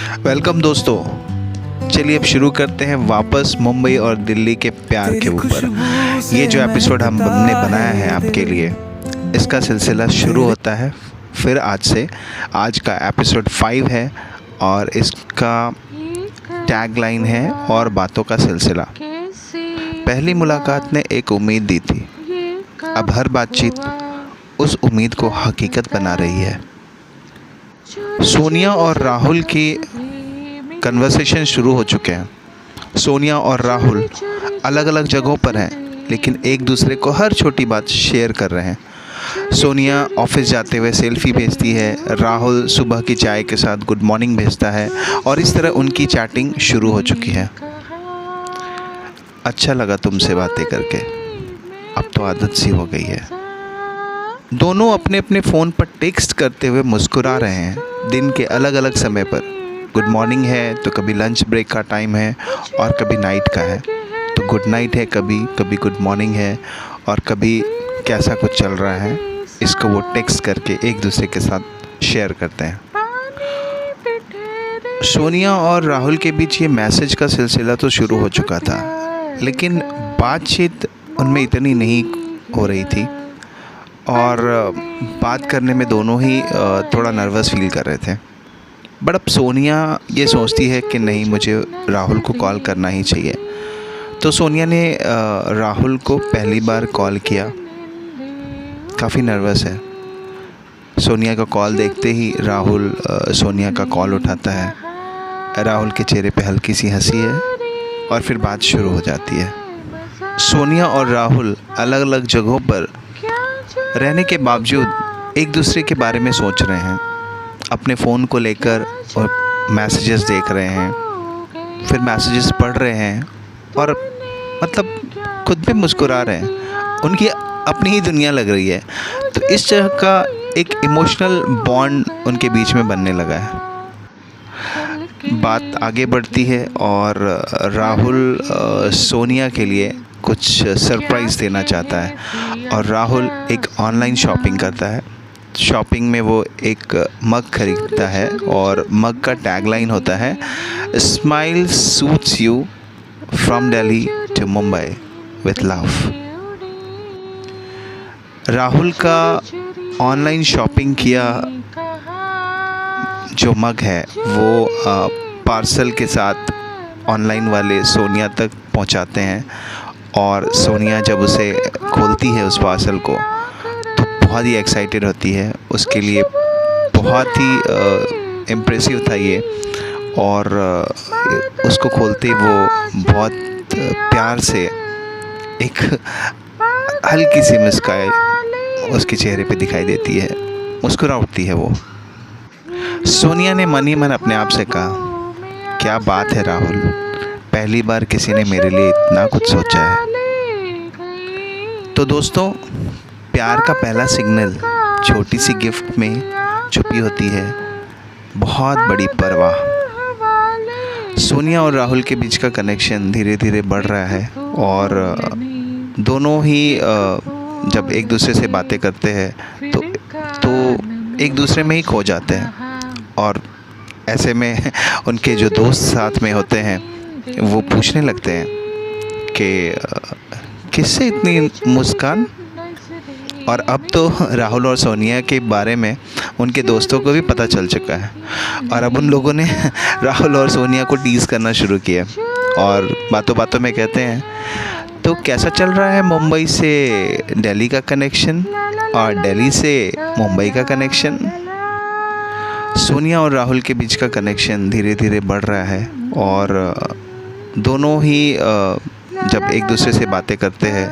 Welcome दोस्तों। चलिए अब शुरू करते हैं वापस मुंबई और दिल्ली के प्यार के ऊपर। ये जो एपिसोड हमने बनाया है आपके लिए, इसका सिलसिला शुरू होता है फिर आज से। आज का एपिसोड 5 है और इसका टैगलाइन है और बातों का सिलसिला। पहली मुलाकात ने एक उम्मीद दी थी, अब हर बातचीत उस उम्मीद को हकीकत बना रही है। सोनिया और राहुल की कन्वर्सेशन शुरू हो चुके हैं। सोनिया और राहुल अलग अलग जगहों पर हैं, लेकिन एक दूसरे को हर छोटी बात शेयर कर रहे हैं। सोनिया ऑफिस जाते हुए सेल्फी भेजती है, राहुल सुबह की चाय के साथ गुड मॉर्निंग भेजता है और इस तरह उनकी चैटिंग शुरू हो चुकी है। अच्छा लगा तुमसे बातें करके, अब तो आदत सी हो गई है। दोनों अपने अपने फ़ोन पर टेक्स्ट करते हुए मुस्कुरा रहे हैं। दिन के अलग अलग समय पर गुड मॉर्निंग है तो कभी लंच ब्रेक का टाइम है और कभी नाइट का है, तो गुड नाइट है, कभी गुड मॉर्निंग है और कभी कैसा कुछ चल रहा है, इसको वो टेक्स्ट करके एक दूसरे के साथ शेयर करते हैं। सोनिया और राहुल के बीच ये मैसेज का सिलसिला तो शुरू हो चुका था, लेकिन बातचीत उनमें इतनी नहीं हो रही थी और बात करने में दोनों ही थोड़ा नर्वस फील कर रहे थे। बट अब सोनिया ये सोचती है कि नहीं, मुझे राहुल को कॉल करना ही चाहिए। तो सोनिया ने राहुल को पहली बार कॉल किया। काफ़ी नर्वस है। सोनिया का कॉल देखते ही राहुल सोनिया का कॉल उठाता है। राहुल के चेहरे पे हल्की सी हंसी है और फिर बात शुरू हो जाती है। सोनिया और राहुल अलग अलग जगहों पर रहने के बावजूद एक दूसरे के बारे में सोच रहे हैं, अपने फ़ोन को लेकर और मैसेजेस देख रहे हैं, फिर मैसेजेस पढ़ रहे हैं और मतलब खुद पे मुस्कुरा रहे हैं। उनकी अपनी ही दुनिया लग रही है। तो इस तरह का एक इमोशनल बॉन्ड उनके बीच में बनने लगा है। बात आगे बढ़ती है और राहुल सोनिया के लिए कुछ सरप्राइज़ देना चाहता है और राहुल एक ऑनलाइन शॉपिंग करता है। शॉपिंग में वो एक मग खरीदता है और मग का टैगलाइन होता है, smile suits you from Delhi to Mumbai with love. Rahul का ऑनलाइन शॉपिंग किया जो मग है वो पार्सल के साथ ऑनलाइन वाले सोनिया तक पहुंचाते हैं और सोनिया जब उसे खोलती है उस पार्सल को तो बहुत ही एक्साइटेड होती है। उसके लिए बहुत ही इम्प्रेसिव था ये और उसको खोलते ही वो बहुत प्यार से एक हल्की सी मुस्कान उसके चेहरे पे दिखाई देती है, मुस्कुरा उठती है वो। सोनिया ने मन ही मन अपने आप से कहा, क्या बात है राहुल, पहली बार किसी ने मेरे लिए इतना कुछ सोचा है। तो दोस्तों, प्यार का पहला सिग्नल छोटी सी गिफ्ट में छुपी होती है बहुत बड़ी परवाह। सोनिया और राहुल के बीच का कनेक्शन धीरे धीरे बढ़ रहा है और दोनों ही जब एक दूसरे से बातें करते हैं तो एक दूसरे में ही खो जाते हैं। और ऐसे में उनके जो दोस्त साथ में होते हैं वो पूछने लगते हैं कि किससे इतनी मुस्कान। और अब तो राहुल और सोनिया के बारे में उनके दोस्तों को भी पता चल चुका है और अब उन लोगों ने राहुल और सोनिया को टीज़ करना शुरू किया और बातों बातों में कहते हैं, तो कैसा चल रहा है मुंबई से दिल्ली का कनेक्शन और दिल्ली से मुंबई का कनेक्शन। सोनिया और राहुल के बीच का कनेक्शन धीरे धीरे बढ़ रहा है और दोनों ही जब एक दूसरे से बातें करते हैं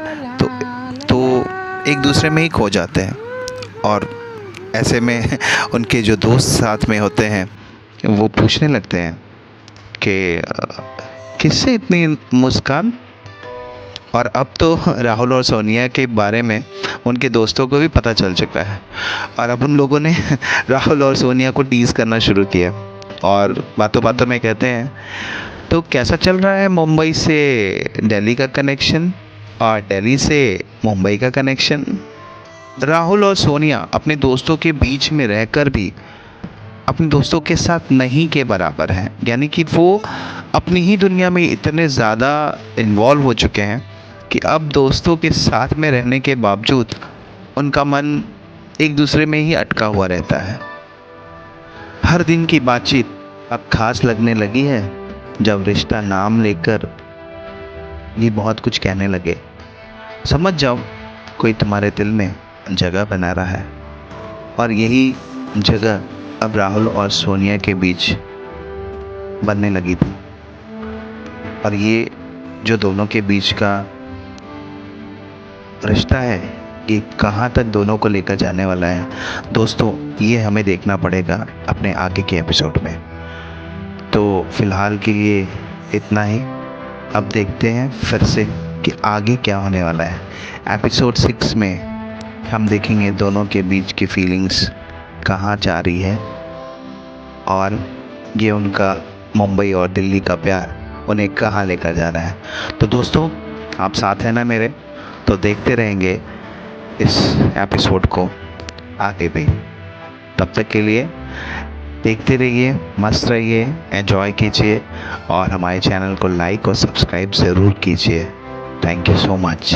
तो एक दूसरे में ही खो जाते हैं। और ऐसे में उनके जो दोस्त साथ में होते हैं वो पूछने लगते हैं कि किससे इतनी मुस्कान। और अब तो राहुल और सोनिया के बारे में उनके दोस्तों को भी पता चल चुका है और अब उन लोगों ने राहुल और सोनिया को टीज़ करना शुरू किया और बातों बातों में कहते हैं, तो कैसा चल रहा है मुंबई से दिल्ली का कनेक्शन और दिल्ली से मुंबई का कनेक्शन। राहुल और सोनिया अपने दोस्तों के बीच में रहकर भी अपने दोस्तों के साथ नहीं के बराबर हैं। यानी कि वो अपनी ही दुनिया में इतने ज़्यादा इन्वॉल्व हो चुके हैं कि अब दोस्तों के साथ में रहने के बावजूद उनका मन एक दूसरे में ही अटका हुआ रहता है। हर दिन की बातचीत अब खास लगने लगी है जब रिश्ता नाम लेकर ये बहुत कुछ कहने लगे। समझ जाओ कोई तुम्हारे दिल में जगह बना रहा है, और यही जगह अब राहुल और सोनिया के बीच बनने लगी थी। और ये जो दोनों के बीच का रिश्ता है, ये कहाँ तक दोनों को लेकर जाने वाला है दोस्तों, ये हमें देखना पड़ेगा अपने आगे के एपिसोड में। तो फिलहाल के लिए इतना ही। अब देखते हैं फिर से कि आगे क्या होने वाला है। एपिसोड 6 में हम देखेंगे दोनों के बीच की फीलिंग्स कहाँ जा रही है, और ये उनका मुंबई और दिल्ली का प्यार उन्हें कहाँ लेकर जा रहा है। तो दोस्तों, आप साथ हैं ना मेरे, तो देखते रहेंगे इस एपिसोड को आगे भी। तब तक के लिए देखते रहिए, मस्त रहिए, एंजॉय कीजिए, और हमारे चैनल को लाइक और सब्सक्राइब ज़रूर कीजिए। Thank you so much.